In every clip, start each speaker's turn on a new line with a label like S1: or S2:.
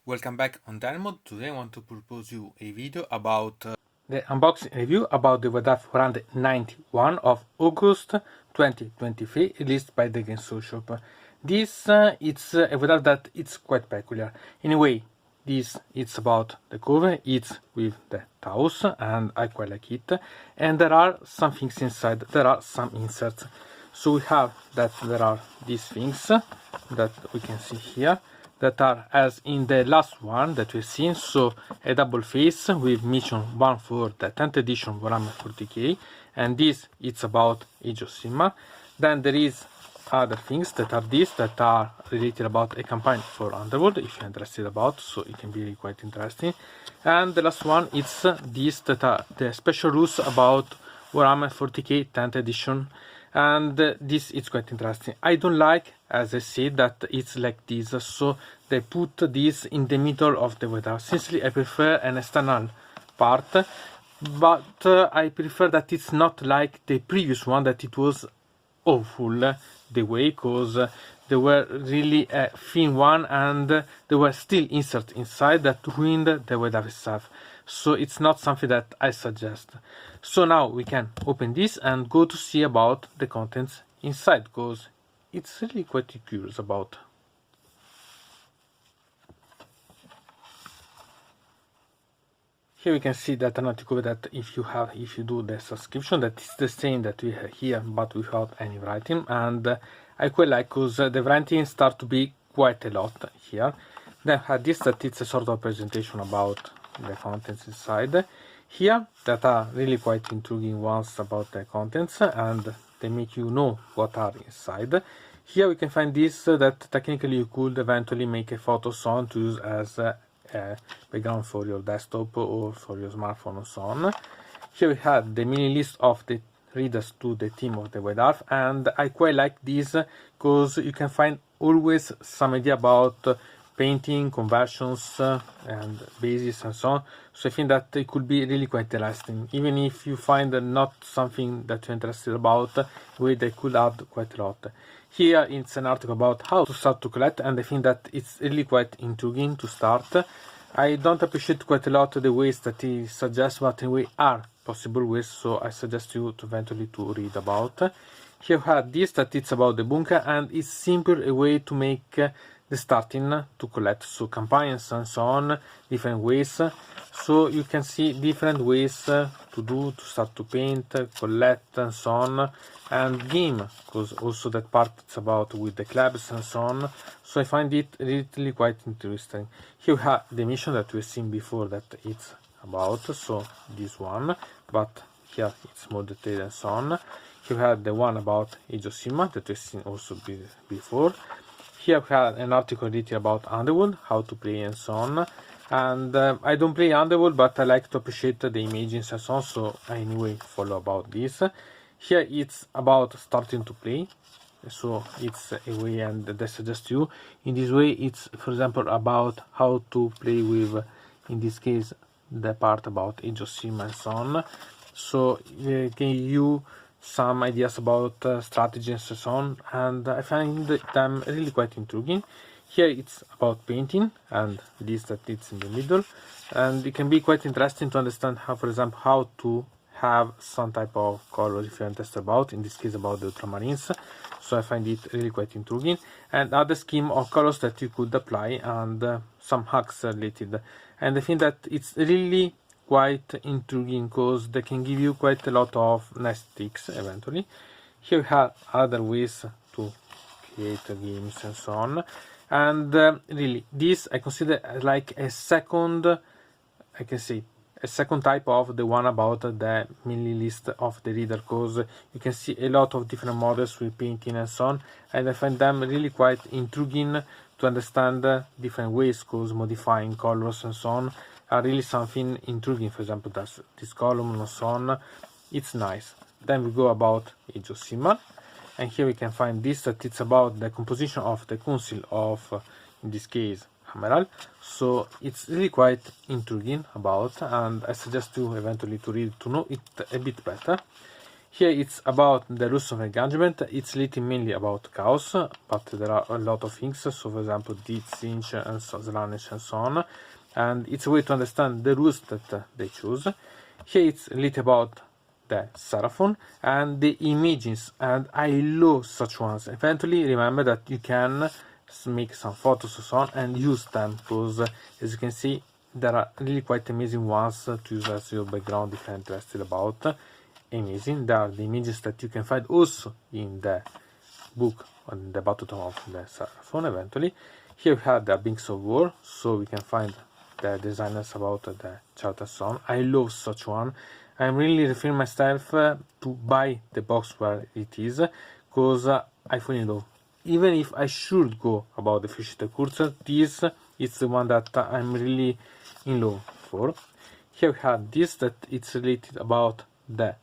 S1: Welcome back on Diamond. Today I want to propose you a video about the unboxing review about the White Dwarf 491 of August 2023, released by the Game Shop. This it's a White Dwarf that it's quite peculiar. Anyway, this it's about the cover, it's with the Taos, and I quite like it. And there are some things inside, there are some inserts. So we have that there are these things that we can see here, that are as in the last one that we've seen, so a double face with mission 1 for the 10th edition Warhammer 40k, and this it's about Age of Sigmar. Then there is other things that are these that are related about a campaign for Underworld, if you're interested about, so it can be really quite interesting. And the last one it's these that are the special rules about Warhammer 40k 10th edition, and this is quite interesting. I don't like, as I said, that it's like this, so they put this in the middle of the White Dwarf. Sincerely, I prefer an external part, but I prefer that it's not like the previous one, that it was awful the way, because they were really a thin one and there were still inserts inside that ruined the White Dwarf itself. So it's not something that I suggest. So now we can open this and go to see about the contents inside, because it's really quite curious about. Here we can see that an article that if you do the subscription, that is the same that we have here, but without any writing, and I quite like, because the writing start to be quite a lot here. Then I had this, that it's a sort of presentation about the contents inside here, that are really quite intriguing ones about the contents, and they make you know what are inside. Here we can find this, that technically you could eventually make a photo on to use as a background for your desktop or for your smartphone and so on. Here we have the mini list of the readers to the theme of the White Dwarf, and I quite like this because you can find always some idea about painting, conversions, and bases and so on. So I think that it could be really quite interesting, even if you find not something that you're interested about, they could add quite a lot. Here it's an article about how to start to collect, and I think that it's really quite intriguing to start. I don't appreciate quite a lot the ways that he suggests, but anyway are possible ways, so I suggest you to eventually to read about. Here we have this, that it's about the bunker, and it's simply a way to make the starting to collect, so campaigns and so on, different ways. So you can see different ways to start to paint, collect and so on, and game, because also that part it's about with the clubs and so on. So I find it really quite interesting. Here we have the mission that we've seen before that it's about, so this one, but here it's more detailed and so on. Here we have the one about Age of Sigmar that we've seen also before. Here we have an article written about Underworld, how to play and so on. And I don't play Underworld, but I like to appreciate the images and so on, so I anyway follow about this. Here it's about starting to play, so it's a way, and I suggest you in this way. It's, for example, about how to play with, in this case, the part about Age of Sigmar and so on. So can you some ideas about strategies and so on, and I find them really quite intriguing. Here it's about painting, and this that it's in the middle, and it can be quite interesting to understand how, for example, how to have some type of color if you're interested about, in this case about the ultramarines. So I find it really quite intriguing, and other scheme of colors that you could apply, and some hacks related. And I think that it's really quite intriguing because they can give you quite a lot of nice tricks eventually. Here we have other ways to create games and so on, and really this I consider like a second, I can say a second type of the one about the mini list of the reader, because you can see a lot of different models with painting and so on, and I find them really quite intriguing to understand different ways, because modifying colors and so on are really something intriguing. For example, that's this column and so on, it's nice. Then we go about Age of Sigmar, and here we can find this, that it's about the composition of the council of, in this case, Hammeral. So it's really quite intriguing about, and I suggest you eventually to read to know it a bit better. Here it's about the rules of engagement. It's written mainly about chaos, but there are a lot of things. So for example, Sinch and Slanish and so on. And it's a way to understand the rules that they choose. Here it's written about the Seraphon and the images, and I love such ones. Eventually, remember that you can make some photos or so on and use them, because as you can see, there are really quite amazing ones to use as your background if you're interested about. Amazing. There are the images that you can find also in the book on the bottom of the Seraphon eventually. Here we have the Harbinger of War, so we can find the designers about the chart and so on. I love such one. I'm really referring myself to buy the box where it is, because I fall in love. Even if I should go about the fish curse, this is the one that I'm really in love for. Here we have this, that it's related about the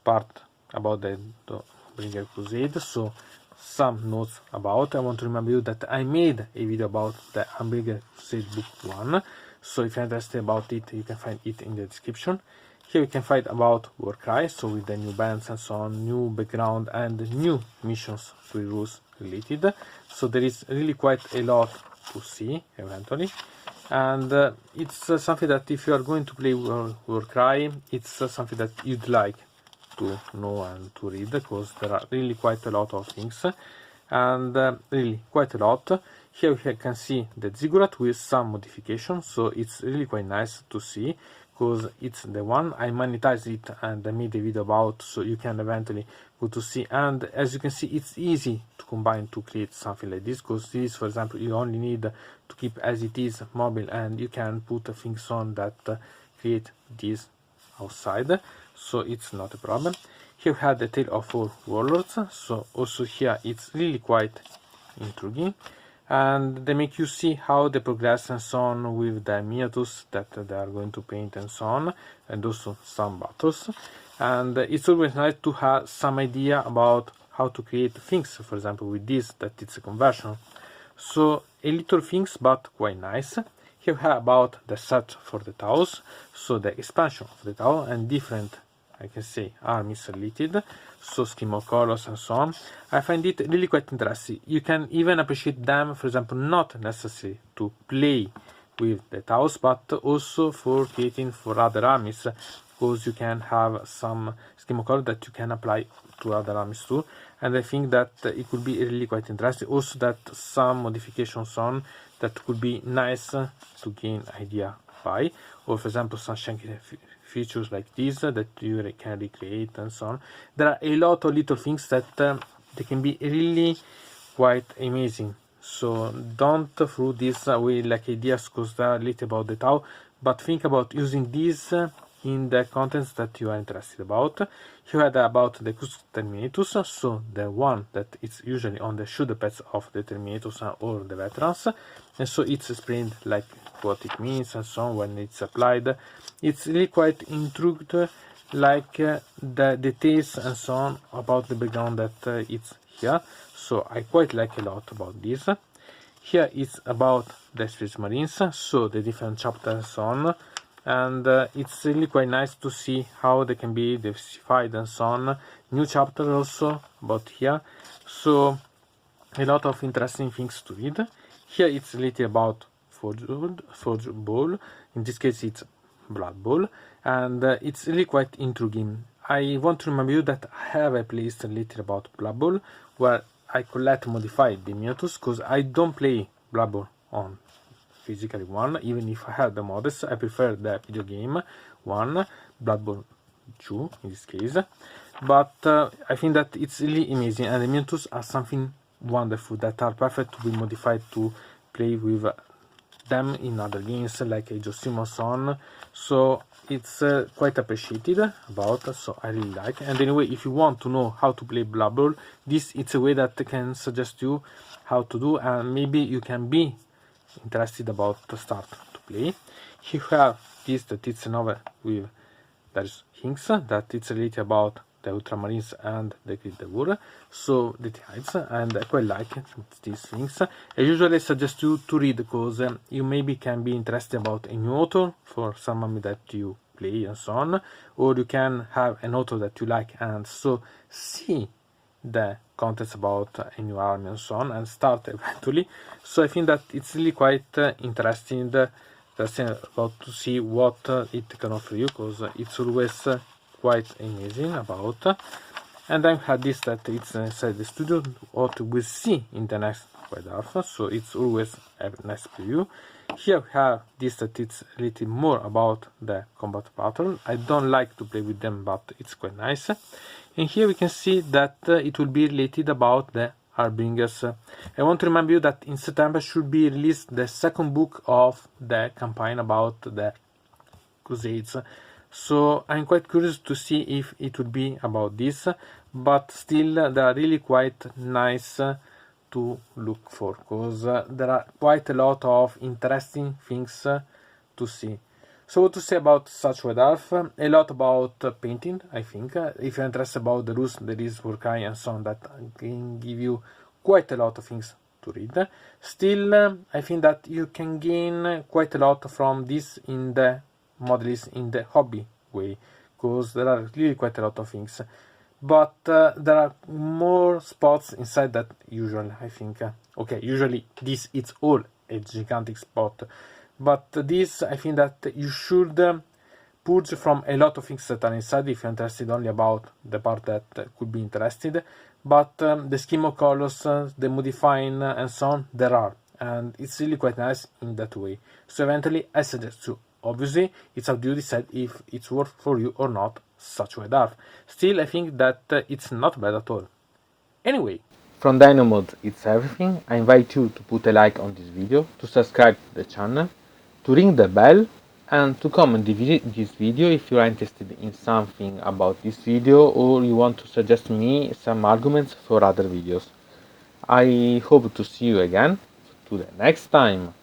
S1: part about the Dawnbringer Crusade, so some notes about. I want to remind you that I made a video about the Harbinger Crusade book 1, so if you're interested about it, you can find it in the description. Here we can find about Warcry, so with the new bands and so on, new background and new missions, 3 rules related. So there is really quite a lot to see eventually, and it's something that if you are going to play Warcry, it's something that you'd like to know and to read, because there are really quite a lot of things, and really quite a lot. Here we can see the ziggurath with some modifications, so it's really quite nice to see, because it's the one I magnetized it and I made a video about, so you can eventually go to see. And as you can see, it's easy to combine to create something like this, because this, for example, you only need to keep as it is mobile, and you can put things on that create this outside, so it's not a problem. Here we have the Tale of 4 Warlords, so also here it's really quite intriguing, and they make you see how they progress and so on with the miniatures that they are going to paint and so on, and also some battles. And it's always nice to have some idea about how to create things, for example with this, that it's a conversion, so a little things but quite nice. Here we have about the search for the Taos, so the expansion of the Tao and different, I can say, armies related, so scheme of colors and so on. I find it really quite interesting. You can even appreciate them, for example, not necessary to play with the Taos, but also for creating for other armies, because you can have some scheme of color that you can apply to other armies too. And I think that it could be really quite interesting. Also that some modifications on that could be nice to gain idea by, or for example some shanky features like this that you can recreate and so on. There are a lot of little things that they can be really quite amazing, so don't throw this away like ideas because they are little about the Tau, but think about using these in the contents that you are interested about. Here had about the Custom Terminatus, so the one that is usually on the shoulder pads of the Terminatus or the veterans, and so it's explained like what it means and so on when it's applied. It's really quite intrigued, like the details and so on about the background that it's here, so I quite like a lot about this. Here it's about the Space Marines, so the different chapters and so on, and it's really quite nice to see how they can be diversified and so on. New chapter also about here, so a lot of interesting things to read. Here it's related about Forge Ball, in this case it's Blood Ball, and it's really quite intriguing. I want to remind you that I have a playlist related about Blood Bowl where I collect modified the miniatures, because I don't play Blood Bowl on physically one, even if I have the models. I prefer the video game one, Blood Bowl 2 in this case, but I think that it's really amazing, and the miniatures are something wonderful that are perfect to be modified to play with them in other games like Age of Steam, so it's quite appreciated about, so I really like. And anyway, if you want to know how to play Blood Bowl, this it's a way that can suggest you how to do, and maybe you can be interested about to start to play. Here you have this, that it's a novel with there's hints that it's related about the Ultramarines and the Great War, so details, and I quite like these things. I usually suggest you to read, because you maybe can be interested about a new author for some army that you play and so on, or you can have an author that you like and so see the contents about a new army and so on and start eventually. So I think that it's really quite interesting about to see what it can offer you, because it's always quite amazing about. And then had this that it's inside the studio, what we see in the next White Dwarf, so it's always a nice preview. Here we have this that it's a little more about the combat pattern. I don't like to play with them, but it's quite nice. And here we can see that it will be related about the Harbingers. I want to remind you that in September should be released the second book of the campaign about the Crusades. So I'm quite curious to see if it would be about this, but still they are really quite nice to look for, because there are quite a lot of interesting things to see. So what to say about such White Dwarf? A lot about painting, I think. If you're interested about the rules, there is Workai and so on that can give you quite a lot of things to read. Still, I think that you can gain quite a lot from this in the models in the hobby way, because there are really quite a lot of things, but there are more spots inside that usual, I think. Okay, usually this it's all a gigantic spot, but this I think that you should purge from a lot of things that are inside if you're interested only about the part that could be interested. But the scheme of colors, the modifying and so on, there are, and it's really quite nice in that way. So eventually I suggest to, obviously it's up to you to decide if it's worth for you or not such White Dwarf. Still, I think that it's not bad at all. Anyway, from Dynamod it's everything. I invite you to put a like on this video, to subscribe to the channel, to ring the bell, and to comment this video if you are interested in something about this video, or you want to suggest me some arguments for other videos. I hope to see you again to the next time.